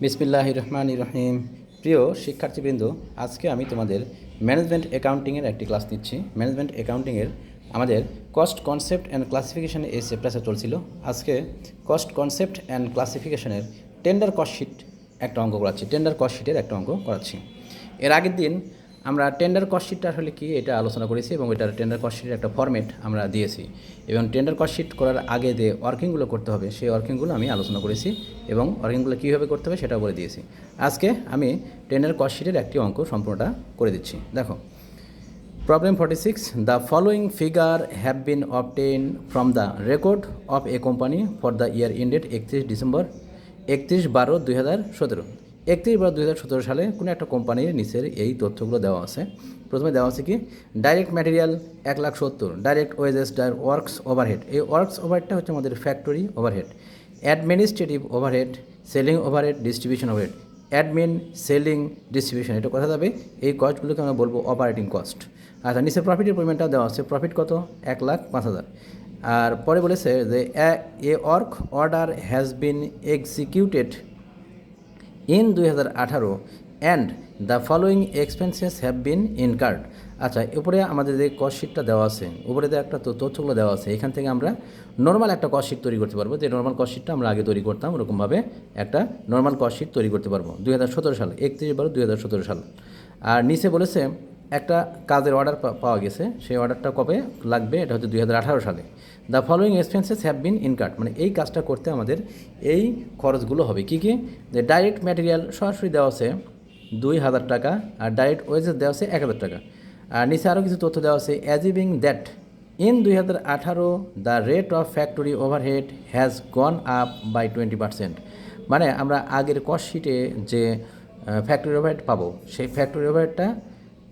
বিসমিল্লাহির রহমানির রহিম। প্রিয় শিক্ষার্থীবৃন্দ, আজকে আমি তোমাদের ম্যানেজমেন্ট অ্যাকাউন্টিংয়ের একটি ক্লাস নিচ্ছি। ম্যানেজমেন্ট অ্যাকাউন্টিংয়ের আমাদের কস্ট কনসেপ্ট অ্যান্ড ক্লাসিফিকেশন এই চ্যাপ্টারটা চলছিল। আজকে কস্ট কনসেপ্ট অ্যান্ড ক্লাসিফিকেশনের টেন্ডার কস্ট শিট একটা অঙ্ক করাচ্ছি, টেন্ডার কস্ট শিটের একটা অঙ্ক করাচ্ছি। এর আগের দিন আমরা টেন্ডার কস্ট শিটটা আসলে কি এটা আলোচনা করেছি এবং এটার টেন্ডার কস্ট শিটের একটা ফরম্যাট আমরা দিয়েছি এবং টেন্ডার কস্ট শিট করার আগে যে ওয়ার্কিংগুলো করতে হবে সেই ওয়ার্কিংগুলো আমি আলোচনা করেছি এবং ওয়ার্কিংগুলো কীভাবে করতে হবে সেটাও বলে দিয়েছি। আজকে আমি টেন্ডার কস্ট শিটের একটি অঙ্ক সম্পূর্ণটা করে দিচ্ছি। দেখো, problem 46, the following figure have been obtain from the record of a company for the year ended 31/12/2017। 31/12/2017 সালে কোনো একটা কোম্পানির নিচের এই তথ্যগুলো দেওয়া আছে। প্রথমে দেওয়া আছে কি, direct material 1,70,000, direct wages, works overhead. এই ওয়ার্কস ওভারহেডটা হচ্ছে আমাদের factory overhead. Administrative overhead, selling overhead, distribution overhead. Admin, selling, distribution, এটা কথা যাবে এই কস্টগুলোকে আমরা বলবো অপারেটিং কস্ট। আচ্ছা, নিচে প্রফিটের পরিমাণটা দেওয়া আছে। প্রফিট কত? 1,05,000। আর পরে বলেছে যে a work order has been executed in 2018 and the following expenses have been incurred. আচ্ছা, উপরে আমাদের যে কস্ট শিটটা দেওয়া আছে, উপরে যে একটা তথ্যগুলো দেওয়া আছে, এখান থেকে আমরা নর্মাল একটা কস্ট শিট তৈরি করতে পারবো। যে নর্মাল কস্ট শিটটা আমরা আগে তৈরি করতাম, ওরকমভাবে একটা নর্মাল কস্ট শিট তৈরি করতে পারবো 2017 সালে, 31/12/2017 সাল। আর নিচে বলেছে একটা কাজের অর্ডার পাওয়া গেছে, সেই অর্ডারটা কবে লাগবে? এটা হচ্ছে 2018 সালে। The following expenses have been incurred, মানে এই কাজটা করতে আমাদের এই খরচগুলো হবে। কী কী? যে ডাইরেক্ট ম্যাটেরিয়াল সরাসরি দেওয়া আছে 2,000 টাকা, আর ডাইরেক্ট ওয়েজেস দেওয়া আছে 1,000 টাকা। আর নিচে আরও কিছু তথ্য দেওয়া আছে। Achieving that in 2018 the rate of factory overhead has gone up by 20%। মানে আমরা আগের কস্ট শিটে যে ফ্যাক্টরি ওভারহেড পাবো, সেই ফ্যাক্টরি ওভারহেডটা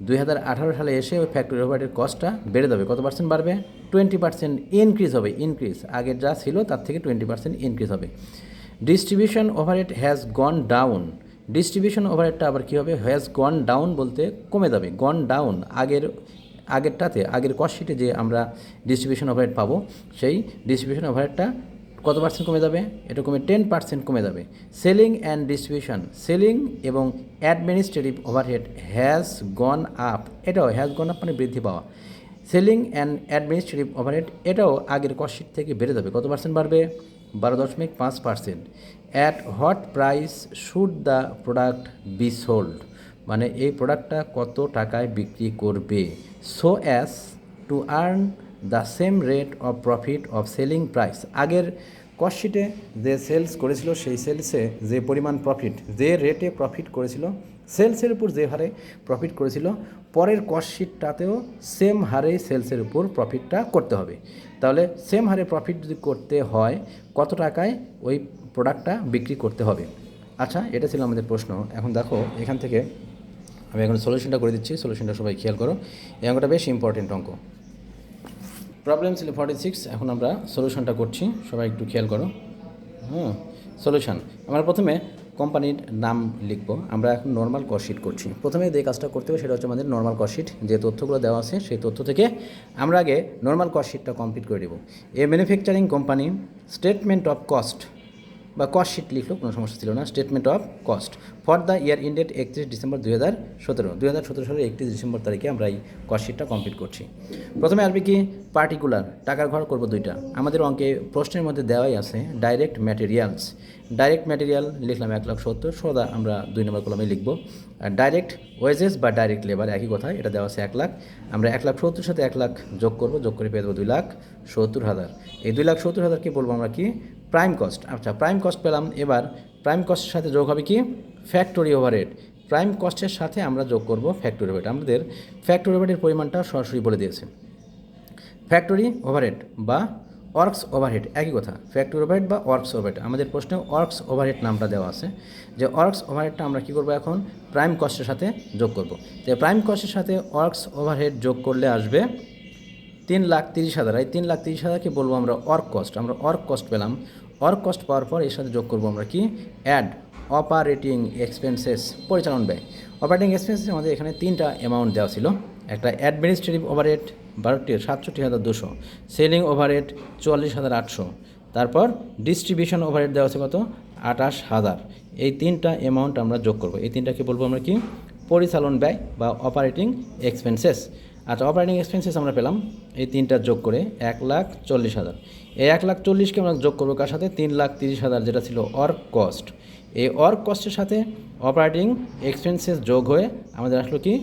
2018 সালে এসে ওই ফ্যাক্টরি ওভারহেডের কস্টটা বেড়ে যাবে। কত পার্সেন্ট বাড়বে? 20% ইনক্রিজ হবে। ইনক্রিজ, আগের যা ছিল তার থেকে 20% ইনক্রিজ হবে। Distribution overhead has gone down. Distribution ওভারহেডটা আবার কী হবে? হ্যাজ গন ডাউন বলতে কমে যাবে। গন ডাউন, আগের কস্ট শিটে যে আমরা ডিস্ট্রিবিউশন ওভারহেড পাবো, সেই ডিস্ট্রিবিউশন ওভারহেডটা কত পার্সেন্ট কমে যাবে? এটা কমে 10% কমে যাবে। সেলিং অ্যান্ড ডিস্ট্রিবিউশন, সেলিং এবং administrative overhead has gone up. এটাও হ্যাজ গন আপ মানে বৃদ্ধি পাওয়া। সেলিং অ্যান্ড অ্যাডমিনিস্ট্রেটিভ ওভারহেড এটাও আগের কস্ট শিট থেকে বেড়ে যাবে। কত পার্সেন্ট বাড়বে? 12.5%। At what price should the product B sold, মানে এই প্রোডাক্টটা কত টাকায় বিক্রি করবে। So as to earn the same rate of profit of selling price. আগের কস্ট শিটে যে সেলস করেছিল, সেই সেলসে যে পরিমাণ প্রফিট, যে রেটে প্রফিট করেছিল, সেলসের উপর যে হারে প্রফিট করেছিল, পরের কস্ট শিটটাতেও সেম হারে সেলসের উপর প্রফিটটা করতে হবে। তাহলে সেম হারে প্রফিট যদি করতে হয়, কত টাকায় ওই প্রোডাক্টটা বিক্রি করতে হবে। আচ্ছা, এটা ছিল আমাদের প্রশ্ন। এখন দেখো, এখান থেকে আমি এখন সলিউশনটা করে দিচ্ছি। সলিউশনটা সবাই খেয়াল করো, এই অঙ্কটা বেশ ইম্পর্টেন্ট অঙ্ক। প্রবলেম ছিল 46, এখন আমরা সলিউশনটা করছি, সবাই একটু খেয়াল করো। সলিউশন, আমরা প্রথমে কোম্পানির নাম লিখব। আমরা এখন নর্মাল কস্ট শিট করছি। প্রথমে যে কাজটা করতে হবে সেটা হচ্ছে আমাদের নর্মাল কস্ট শিট, যে তথ্যগুলো দেওয়া আছে সেই তথ্য থেকে আমরা আগে নর্মাল কস্ট শিটটা কমপ্লিট করে দেবো। এ manufacturing company statement of cost বা কস্ট শিট লিখলো, কোনো সমস্যা ছিল না। Statement of cost for the year ended 31 December 2017 সালের 31 ডিসেম্বর তারিখে আমরা এই কস্ট শিটটা কমপ্লিট করছি। প্রথমে আসবে কি, পার্টিকুলার, টাকার ঘর করব দুইটা। আমাদের অঙ্কে প্রশ্নের মধ্যে দেওয়াই আছে ডাইরেক্ট ম্যাটেরিয়ালস। ডাইরেক্ট ম্যাটেরিয়াল লিখলাম 1,70,000, সোজা আমরা 2 নম্বর কলমে লিখব। আর ডাইরেক্ট ওয়েজেস বা ডাইরেক্ট লেবার একই কথা, এটা দেওয়া আছে 1,00,000। আমরা 1,70,000 সাথে 1,00,000 যোগ করব, যোগ করে পেয়ে দেবো 2,70,000। এই 2,70,000কে বলবো আমরা কি, প্রাইম কস্ট। আচ্ছা, প্রাইম কস্ট পেলাম। এবার প্রাইম কস্টের সাথে যোগ হবে কি, ফ্যাক্টরি ওভারহেড। প্রাইম কস্টের সাথে আমরা যোগ করব ফ্যাক্টরি ওভারহেড। আমাদের ফ্যাক্টরি ওভারহেডের পরিমাণটা সরাসরি বলে দিয়েছে। ফ্যাক্টরি ওভারহেড বা ওয়ার্কস ওভারহেড একই কথা, ফ্যাক্টরি ওভারহেড বা ওয়ার্কস ওভারহেড। আমাদের প্রশ্নে ওয়ার্কস ওভারহেড নামটা দেওয়া আছে, যে ওয়ার্কস ওভারহেডটা আমরা কী করবো, এখন প্রাইম কস্টের সাথে যোগ করব। তো প্রাইম কস্টের সাথে ওয়ার্কস ওভারহেড যোগ করলে আসবে 3,30,000। এই 3,30,000কে বলবো আমরা ওয়ার্ক কস্ট। আমরা ওয়ার্ক কস্ট পেলাম। ওয়ার্ক কস্ট পাওয়ার পর এর সাথে যোগ করবো আমরা কি, অ্যাড অপারেটিং এক্সপেন্সেস, পরিচালন ব্যয়। অপারেটিং এক্সপেন্সেস আমাদের এখানে 3টা অ্যামাউন্ট দেওয়া ছিল। একটা অ্যাডমিনিস্ট্রেটিভ ওভারহেড 67,200, সেলিং ওভারহেড 44,800, তারপর ডিস্ট্রিবিউশন ওভারহেড দেওয়া আছে কত, 28,000, এই তিনটা অ্যামাউন্ট আমরা যোগ করব। এই তিনটাকে বলবো আমরা কি? পরিচালন ব্যয় বা অপারেটিং এক্সপেন্সেস। আচ্ছা, অপারেটিং এক্সপেন্সেস আমরা পেলাম এই তিনটা যোগ করে 1,40,000। এই 1,40,000কে আমরা যোগ করবো কার সাথে? 3,30,000 যেটা ছিল ওয়ার্ক কস্ট। এই ওয়ার্ক কস্টের সাথে অপারেটিং এক্সপেন্সেস যোগ হয়ে আমাদের আসলো কি?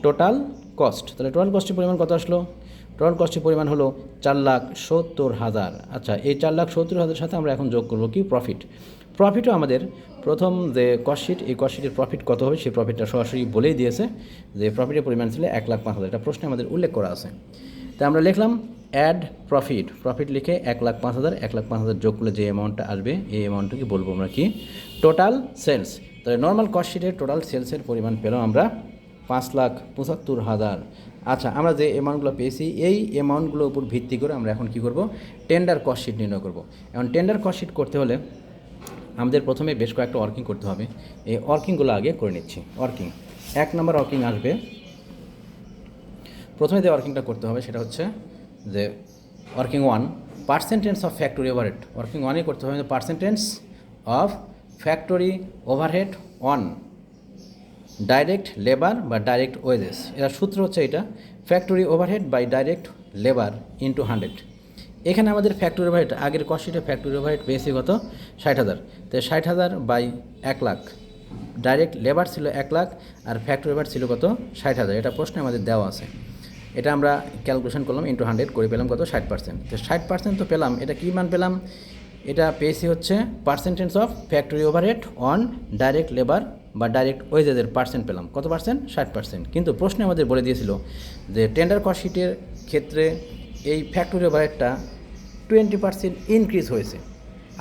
Total cost. তাহলে টোটাল কস্টের পরিমাণ কত আসলো? টোটাল কস্টের পরিমাণ হলো 4,70,000। আচ্ছা, এই 4,70,000 সাথে আমরা এখন যোগ করবো কি? প্রফিট। প্রফিটও আমাদের প্রথম যে কস্টশিট, এই কস্টশিটের প্রফিট কত হবে সেই প্রফিটটা সরাসরি বলেই দিয়েছে যে প্রফিটের পরিমাণ ছিল 1,05,000। এটা প্রশ্নে আমাদের উল্লেখ করা আছে। তাই আমরা লিখলাম অ্যাড প্রফিট। প্রফিট লিখে 1,05,000, 1,05,000 যোগ করলে যে অ্যামাউন্টটা আসবে এই অ্যামাউন্টটাকে বলবো আমরা কি? Total sales. তাহলে নর্মাল কস্টশিটের টোটাল সেলসের পরিমাণ পেলাম আমরা 5,75,000। আচ্ছা, আমরা যে অ্যামাউন্টগুলো পেয়েছি এই অ্যামাউন্টগুলোর উপর ভিত্তি করে আমরা এখন কী করব? টেন্ডার কস্টশিট নির্ণয় করব। এখন টেন্ডার কস্টশিট করতে হলে আমাদের প্রথমে বেশ কয়েকটা ওয়ার্কিং করতে হবে। এই ওয়ার্কিংগুলো আগে করে নিচ্ছি। ওয়ার্কিং 1 নম্বর ওয়ার্কিং আসবে। প্রথমে যে ওয়ার্কিংটা করতে হবে সেটা হচ্ছে যে working 1, percentage of factory overhead. Working 1-এ করতে হবে percentage of factory overhead on direct labour বা ডাইরেক্ট ওয়েজেস। এর সূত্র হচ্ছে এটা, factory overhead by direct labour into 100। এখানে আমাদের ফ্যাক্টরি ওভারহেড আগের কস্টশিটে ফ্যাক্টরি ওভারহেড পেয়েছি কত? 60,000। তো 60,000 বাই 1,00,000, ডাইরেক্ট লেবার ছিল 1,00,000 আর ফ্যাক্টরি ওভারহেড ছিল কত? 60,000। এটা প্রশ্নে আমাদের দেওয়া আছে। এটা আমরা ক্যালকুলেশন করলাম, ইন্টু 100 করে পেলাম কত? 60%। তো 60% তো পেলাম, এটা কী মান পেলাম? এটা পেয়েছি হচ্ছে percentage of factory overhead on direct labour বা ডাইরেক্ট ওয়েজেসের পার্সেন্ট পেলাম। কত পার্সেন্ট? 60%। কিন্তু প্রশ্নে আমাদের বলে দিয়েছিল যে টেন্ডার কস্টশিটের ক্ষেত্রে এই ফ্যাক্টরি ওভারহেডটা 20% ইনক্রিজ হয়েছে,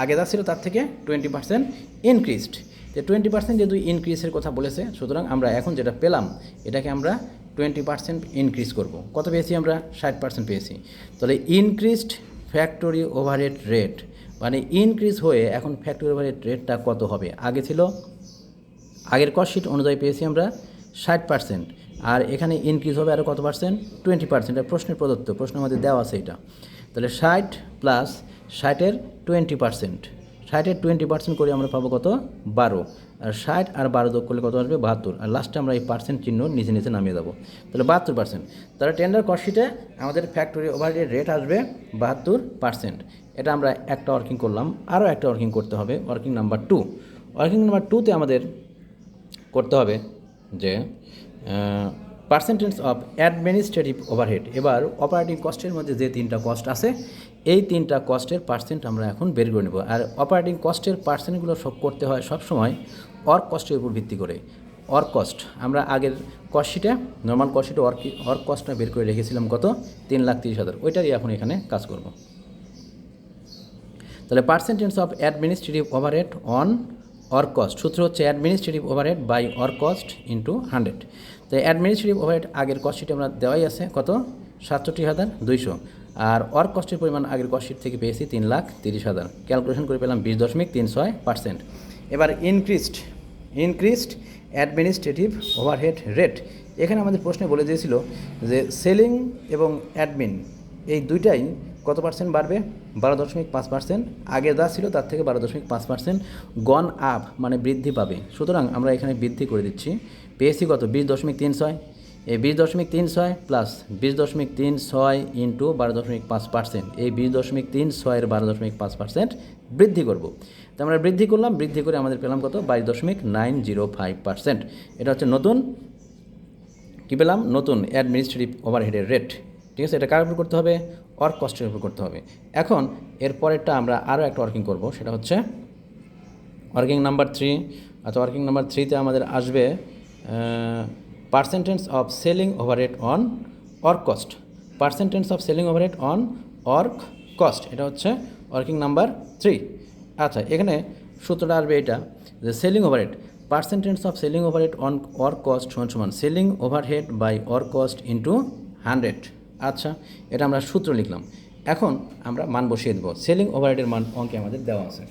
আগে যা ছিল তার থেকে 20% ইনক্রিজড। তো 20% যেহেতু ইনক্রিজের কথা বলেছে, সুতরাং আমরা এখন যেটা পেলাম এটাকে আমরা 20% ইনক্রিজ করব। কত পেয়েছি আমরা? 60% পেয়েছি। তাহলে ইনক্রিজড ফ্যাক্টরি ওভারহেড রেট মানে ইনক্রিজ হয়ে এখন ফ্যাক্টরি ওভারহেড রেটটা কত হবে? আগে ছিল, আগের কস্টশিট অনুযায়ী পেয়েছি আমরা 60%, আর এখানে ইনক্রিজ হবে আরও কত পার্সেন্ট? 20%। আর প্রশ্নের প্রদত্ত, প্রশ্ন আমাদের দেওয়া আছে এটা। তাহলে 60 প্লাস 60-এর 20%, 60-এর 20% করে আমরা পাবো কত? 12। আর 60 আর 12 যোগ করলে কত আসবে? 72। আর লাস্টে আমরা এই পার্সেন্ট চিহ্ন নিচে নিচে নামিয়ে দেবো। তাহলে 72%। তাহলে টেন্ডার কস্টশিটে আমাদের ফ্যাক্টরি ওভারহেড রেট আসবে 72%। এটা আমরা একটা ওয়ার্কিং করলাম। আরও একটা ওয়ার্কিং করতে হবে, ওয়ার্কিং নাম্বার 2। ওয়ার্কিং নাম্বার 2-তে আমাদের করতে হবে যে পার্সেন্টেজ অফ অ্যাডমিনিস্ট্রেটিভ ওভারহেড। এবার অপারেটিং কস্টের মধ্যে যে তিনটা কস্ট আছে এই তিনটা কস্টের পার্সেন্ট আমরা এখন বের করে নেব। আর অপারেটিং কস্টের পার্সেন্টগুলো সব করতে হয় সবসময় ওয়ার্ক কস্টের উপর ভিত্তি করে। ওয়ার্ক কস্ট আমরা আগের কস্টশিটে, নর্মাল কস্টশিটে ওয়ার্ক কস্টটা বের করে রেখেছিলাম কত? 3,30,000। ওইটারই এখন এখানে কাজ করব। তাহলে percentage of administrative overhead on work cost, সূত্র হচ্ছে administrative overhead by work cost into 100। তো অ্যাডমিনিস্ট্রেটিভ ওভারহেড আগের কস্টশিটে আমরা দেওয়াই আছে কত? 67,200। আর ওয়ার্ক কস্টের পরিমাণ আগের কস্টশিট থেকে পেয়েছি 3,30,000। ক্যালকুলেশন করে পেলাম 20.36%। এবার ইনক্রিজড অ্যাডমিনিস্ট্রেটিভ ওভারহেড রেট। এখানে আমাদের প্রশ্নে বলে দিয়েছিল যে সেলিং এবং অ্যাডমিন এই দুইটাই কত পার্সেন্ট বাড়বে? 12.5%। আগে যা ছিল তার থেকে 12.5% গন আপ মানে বৃদ্ধি পাবে। সুতরাং আমরা এখানে বৃদ্ধি করে দিচ্ছি। পেয়েছি কত? 20.36। এই 20.36 প্লাস 20.36 ইন্টু 12.5%, এই 20.36-এর 12.5% বৃদ্ধি করব। তো আমরা বৃদ্ধি করলাম, বৃদ্ধি করে আমাদের পেলাম কত? 22.905%। এটা হচ্ছে নতুন কী পেলাম? নতুন অ্যাডমিনিস্ট্রেটিভ ওভারহেডের রেট। ঠিক আছে, এটা কার উপর করতে হবে? ওয়ার্ক কস্টের উপর করতে হবে। এখন এর পরেরটা আমরা আরও একটা ওয়ার্কিং করব, সেটা হচ্ছে ওয়ার্কিং নাম্বার 3। আচ্ছা, ওয়ার্কিং নাম্বার 3-তে আমাদের আসবে percentage of selling overhead on work cost. Percentage of selling overhead on work cost, এটা হচ্ছে ওয়ার্কিং নাম্বার 3। আচ্ছা, এখানে সূত্রটা আসবে এটা যে selling overhead, percentage of selling overhead on work cost সমান selling overhead by work cost into 100। আচ্ছা, এটা আমরা সূত্র লিখলাম। এখন আমরা মান বসিয়ে দেবো। সেলিং ওভারহেডের মান অঙ্কে আমাদের দেওয়া আছে।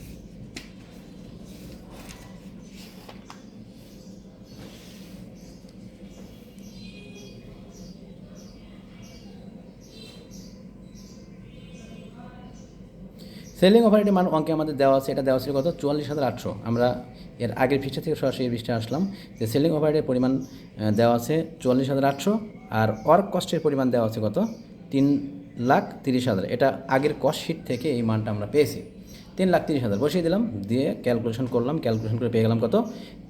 সেলিং ওভারহেডের মান অঙ্কে আমাদের দেওয়া আছে, এটা দেওয়া ছিল কত 44,800। আমরা এর আগের পৃষ্ঠা থেকে সরাসরি এই পৃষ্ঠায় আসলাম যে সেলিং ওভারহেডের পরিমাণ দেওয়া আছে 44,800 আর ওয়ার্ক কস্টের পরিমাণ দেওয়া আছে কত 3,30,000। এটা আগের কস্ট শিট থেকে এই মানটা আমরা পেয়েছি 3,30,000 বসিয়ে দিলাম, দিয়ে ক্যালকুলেশন করলাম, ক্যালকুলেশন করে পেয়ে গেলাম কত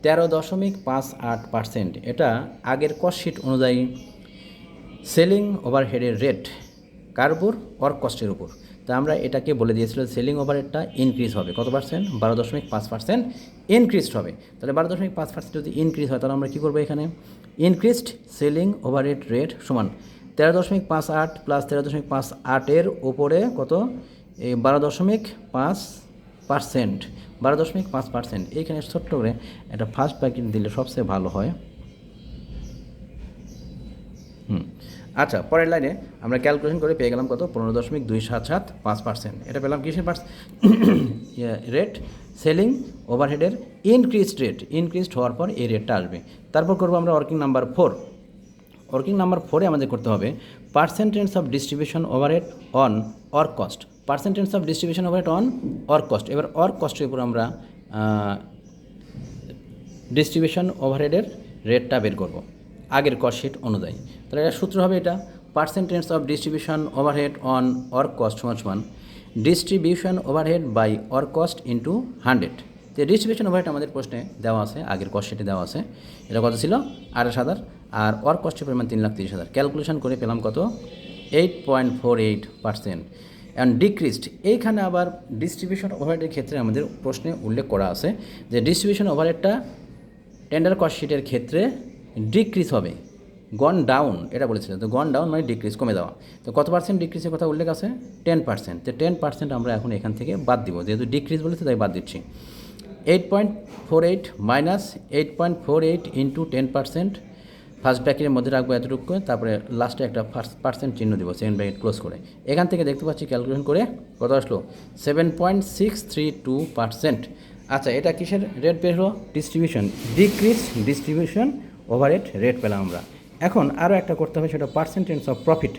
13.58%। এটা আগের কস্ট শিট অনুযায়ী সেলিং ওভারহেডের রেট কার উপর ওয়ার্ক কস্টের উপর। তা আমরা এটাকে বলে দিয়েছিল সেলিং ওভারহেডটা ইনক্রিজ হবে কত পার্সেন্ট 12.5% ইনক্রিজড হবে। তাহলে 12.5% যদি ইনক্রিজ হয় তাহলে আমরা কী করবো এখানে ইনক্রিজড সেলিং ওভারহেড রেট সমান 13.58 প্লাস 13.58 উপরে কত এই 12.5%, 12.5%। এইখানে ছোট্ট করে একটা ফার্স্ট ব্র্যাকেট দিলে সবচেয়ে ভালো হয়। আচ্ছা, পরের লাইনে আমরা ক্যালকুলেশন করে পেয়ে গেলাম কত 15.277%। এটা পেলাম কিসের রেট সেলিং ওভারহেডের ইনক্রিজড রেট, ইনক্রিজড হওয়ার পর এই রেটটা আসবে। তারপর করবো আমরা ওয়ার্কিং নাম্বার 4। ওয়ার্কিং নাম্বার 4-এ আমাদের করতে হবে percentage of distribution overhead on work cost, percentage of distribution overhead on work cost. এবার ওয়ার্ক কস্টের উপর আমরা ডিস্ট্রিবিউশন ওভারহেডের রেটটা বের করব আগের কস্ট শিট অনুযায়ী। তাহলে এটা সূত্র হবে এটা percentage of distribution overhead on work cost সমান distribution overhead by work cost into 100। যে ডিস্ট্রিবিউশন ওভারহেড আমাদের প্রশ্নে দেওয়া আছে, আগের কস্ট শিটে দেওয়া আছে, এটা কত ছিল 28,000 আর ওয়ার্ক কস্টের পরিমাণ 3,30,000। ক্যালকুলেশন করে পেলাম কত 8.48%। অ্যান্ড ডিক্রিজড, এইখানে আবার ডিস্ট্রিবিউশন ওভারহেডের ক্ষেত্রে আমাদের প্রশ্নে উল্লেখ করা আছে যে ডিস্ট্রিবিউশন ওভারহেডটা টেন্ডার কস্ট শিটের ক্ষেত্রে ডিক্রিজ হবে, গন ডাউন এটা বলেছিলেন। তো গন ডাউন মানে ডিক্রিজ, কমে দেওয়া। তো কত পার্সেন্ট ডিক্রিজের কথা উল্লেখ আছে 10%। তো 10% আমরা এখন এখান থেকে বাদ দিব, যেহেতু ডিক্রিজ বলেছে তাই বাদ দিচ্ছি। 8.48 মাইনাস 8.48 ইন্টু 10%, ফার্স্ট ব্র্যাকেটের মধ্যে রাখবো এতটুকু, তারপরে লাস্টে একটা পার্সেন্ট চিহ্ন দেবো সেকেন্ড ব্র্যাকেট ক্লোজ করে। এখান থেকে দেখতে পাচ্ছি ক্যালকুলেশন করে কত আসলো 7.632%। আচ্ছা, এটা কিসের রেট বের হলো distribution, decrease distribution overhead rate পেলাম আমরা। এখন আরও একটা করতে হবে, সেটা পার্সেন্টেজ অফ প্রফিট।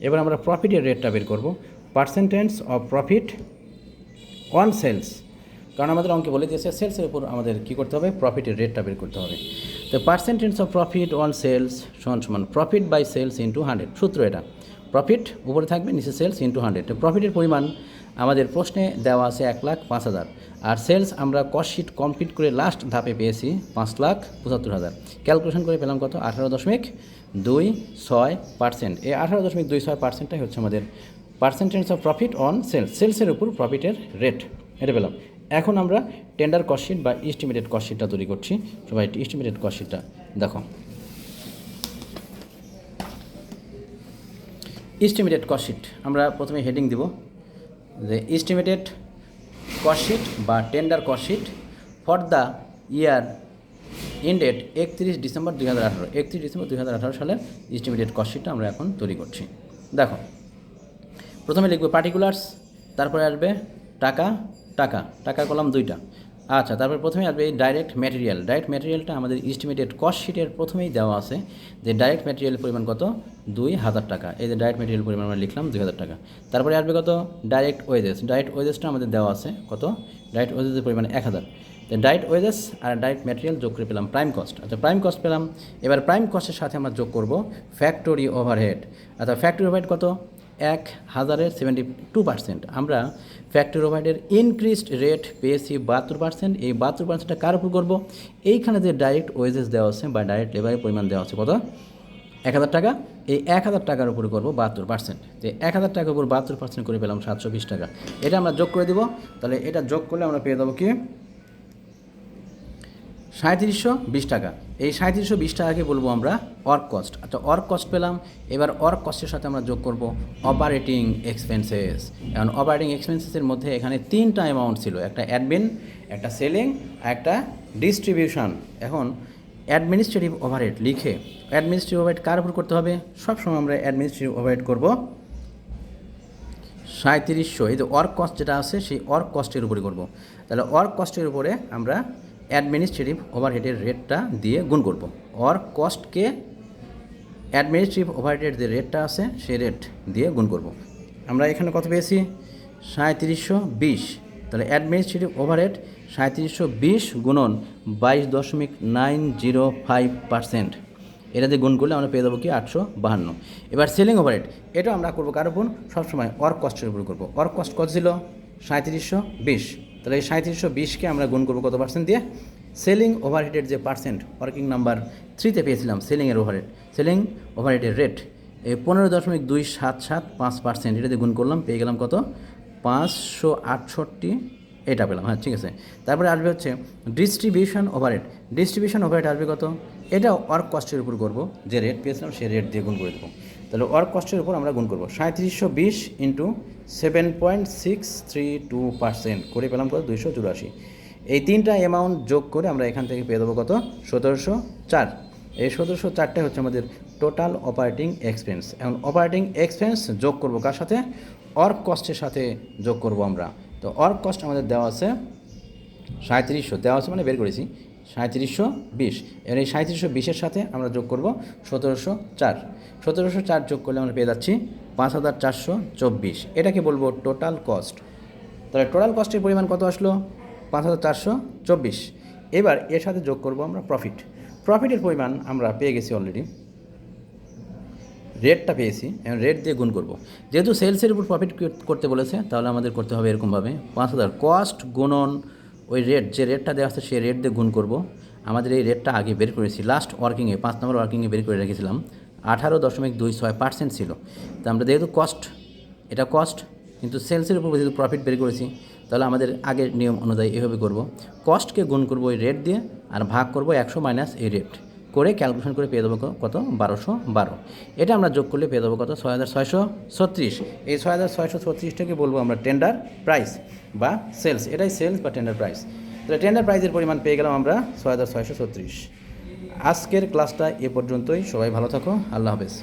এবার আমরা প্রফিটের রেটটা বের করব, percentage of profit on sales, কারণ আমাদের অঙ্কে বলে দিয়েছে সেলসের উপর আমাদের কী করতে হবে প্রফিটের রেটটা বের করতে হবে। তো percentage of profit on sales সমান প্রফিট বাই সেলস ইন্টু 100। সূত্র এটা, প্রফিট উপরে থাকবে নিচে সেলস ইন্টু 100। তো প্রফিটের পরিমাণ আমাদের প্রশ্নে দেওয়া আছে 1,05,000 আর সেলস আমরা কস্ট শিট কমপ্লিট করে লাস্ট ধাপে পেয়েছি 5,75,000। ক্যালকুলেশন করে পেলাম কত 18.26%। এই 18.26%টাই হচ্ছে আমাদের percentage of profit on sales, সেলসের উপর প্রফিটের রেট, এটা পেলাম। এখন আমরা টেন্ডার কস্ট শিট বা এস্টিমেটেড কস্ট শিটটা তৈরি করছি। সবাই এস্টিমেটেড কস্ট শিটটা দেখো। এস্টিমেটেড কস্ট শিট আমরা প্রথমে হেডিং দিব যে এস্টিমেটেড কস্ট শিট বা tender cost sheet for the year ended 31 December 2018। 31 December 2018 সালের এস্টিমেটেড কস্ট শিটটা আমরা এখন তৈরি করছি। দেখো, প্রথমে লিখবো পার্টিকুলার্স, তারপরে আসবে টাকা, টাকা টাকার কলাম 2টা। আচ্ছা, তারপরে প্রথমে আসবে এই ডাইরেক্ট ম্যাটেরিয়াল। ডাইরেক্ট ম্যাটেরিয়ালটা আমাদের এস্টিমেটেড কস্ট শিটের প্রথমেই দেওয়া আছে যে ডাইরেক্ট ম্যাটেরিয়ালের পরিমাণ কত 2,000 টাকা। এই যে ডাইরেক্ট ম্যাটেরিয়াল পরিমাণ আমরা লিখলাম 2,000 টাকা। তারপরে আসবে কত ডাইরেক্ট ওয়েজেস, ডাইরেক্ট ওয়েজেসটা আমাদের দেওয়া আছে কত, ডাইরেক্ট ওয়েজেসের পরিমাণ 1,000। তো ডাইরেক্ট ওয়েজেস আর ডাইরেক্ট ম্যাটেরিয়াল যোগ করে পেলাম প্রাইম কস্ট। আচ্ছা, প্রাইম কস্ট পেলাম। এবার প্রাইম কস্টের সাথে আমরা যোগ করব ফ্যাক্টরি ওভারহেড। আচ্ছা, ফ্যাক্টরি ওভারহেড কত 1,000-এর 72%। আমরা ফ্যাক্টরি ওভারহেডের ইনক্রিজড রেট পেয়েছি 72%। এই 72%টা কার উপর করবো, এইখানে যে ডাইরেক্ট ওয়েজেস দেওয়া আছে বা ডাইরেক্ট লেবারের পরিমাণ দেওয়া আছে কত 1,000 টাকা, এই 1,000 টাকার উপরে করবো 72%। যে 1,000 টাকার উপর 72% করে পেলাম 720 টাকা। এটা আমরা যোগ করে দিব, তাহলে এটা যোগ করলে আমরা পেয়ে দেবো কি 3720 টাকা। এই 3720 টাকাকে বলবো আমরা ওয়ার্ক কস্ট। আচ্ছা, ওয়ার্ক কস্ট পেলাম। এবার ওয়ার্ক কস্টের সাথে আমরা যোগ করব অপারেটিং এক্সপেন্সেস। এখন অপারেটিং এক্সপেন্সেসের মধ্যে এখানে 3টা অ্যামাউন্ট ছিল, একটা অ্যাডমিন, একটা সেলিং, একটা ডিস্ট্রিবিউশন। এখন অ্যাডমিনিস্ট্রেটিভ ওভারহেড লিখে, অ্যাডমিনিস্ট্রেটিভ ওভারহেড কার উপর করতে হবে, সবসময় আমরা অ্যাডমিনিস্ট্রেটিভ ওভারহেড করব 3700। এই যে ওয়ার্ক কস্ট যেটা আছে সেই ওয়ার্ক কস্টের উপরে করব। তাহলে ওয়ার্ক কস্টের উপরে আমরা অ্যাডমিনিস্ট্রেটিভ ওভারহেডের রেটটা দিয়ে গুণ করব। ওয়ার্ক কস্টকে অ্যাডমিনিস্ট্রেটিভ ওভারহেডের যে রেটটা আছে সেই রেট দিয়ে গুণ করব। আমরা এখানে কত পেয়েছি 3720, তাহলে অ্যাডমিনিস্ট্রেটিভ ওভারহেড 3720 গুণন 22.905%, এটা দিয়ে গুণ করলে আমরা পেয়ে যাবো কি 852। এবার সেলিং ওভারহেড, এটা আমরা করবো কার উপর, সবসময় ওয়ার্ক কস্টের উপর করবো। ওয়ার্ক কস্ট কত ছিল 3720, তাহলে এই 3720কে আমরা গুণ করবো কত পার্সেন্ট দিয়ে, সেলিং ওভারহেডের যে পার্সেন্ট ওয়ার্কিং নাম্বার 3-তে পেয়েছিলাম সেলিংয়ের ওভারহেড, সেলিং ওভারহেডের রেট এই 15.2775%, এটা দিয়ে গুণ করলাম পেয়ে গেলাম কত 568, এটা পেলাম। হ্যাঁ ঠিক আছে। তারপরে আসবে হচ্ছে ডিস্ট্রিবিউশন ওভারহেড, ডিস্ট্রিবিউশন ওভারহেড আসবে কত, এটা ওয়ার্ক কস্টের উপর করবো, যে রেট পেয়েছিলাম সেই রেট দিয়ে গুণ করে দেবো। তাহলে ওয়ার্ক কস্টের উপর আমরা গুণ করবো 3720 ইন্টু 7.632% করে পেলাম কত 284। এই তিনটা অ্যামাউন্ট যোগ করে আমরা এখান থেকে পেয়ে দেবো কত 1704। এই 1704টাই হচ্ছে আমাদের টোটাল অপারেটিং এক্সপেন্স। এখন অপারেটিং এক্সপেন্স যোগ করব কার সাথে, ওয়ার্ক কস্টের সাথে যোগ করব আমরা। তো ওয়ার্ক কস্ট আমাদের দেওয়া আছে 3700, দেওয়া আছে মানে বের করেছি 3720, এবার এই 3720-এর সাথে আমরা যোগ করব 1704। 1704 যোগ করলে আমরা পেয়ে যাচ্ছি 5424, এটাকে বলবো টোটাল কস্ট। তাহলে টোটাল কস্টের পরিমাণ কত আসলো 5424। এবার এর সাথে যোগ করব আমরা প্রফিট। প্রফিটের পরিমাণ আমরা পেয়ে গেছি অলরেডি, রেটটা পেয়েছি, এখন রেট দিয়ে গুণ করব। যেহেতু সেলসের উপর প্রফিট করতে বলেছে তাহলে আমাদের করতে হবে এরকমভাবে 5000 কস্ট গুণন ওই রেট, যে রেটটা দেওয়া আছে সেই রেট দিয়ে গুণ করব। আমাদের এই রেটটা আগে বের করেছি লাস্ট ওয়ার্কিংয়ে 5 নম্বর ওয়ার্কিংয়ে বের করে রেখেছিলাম, 18.26% ছিল। তো আমরা যেহেতু কস্ট, এটা কস্ট কিন্তু সেলসের উপর যেহেতু প্রফিট বের করেছি তাহলে আমাদের আগের নিয়ম অনুযায়ী এভাবে করব, কস্টকে গুণ করব ওই রেট দিয়ে আর ভাগ করব 100 মাইনাস এই রেট করে ক্যালকুলেশন করে পেয়ে দেবো কত 1212। এটা আমরা যোগ করলে পেয়ে দেবো কত 6636। এই 6636টাকে বলবো আমরা টেন্ডার প্রাইস বা সেলস, এটাই সেলস বা টেন্ডার প্রাইস। তাহলে টেন্ডার প্রাইসের পরিমাণ পেয়ে গেলাম আমরা 6636। আজকের ক্লাসটা এ পর্যন্তই, সবাই ভালো থাকো, আল্লাহ হাফেজ।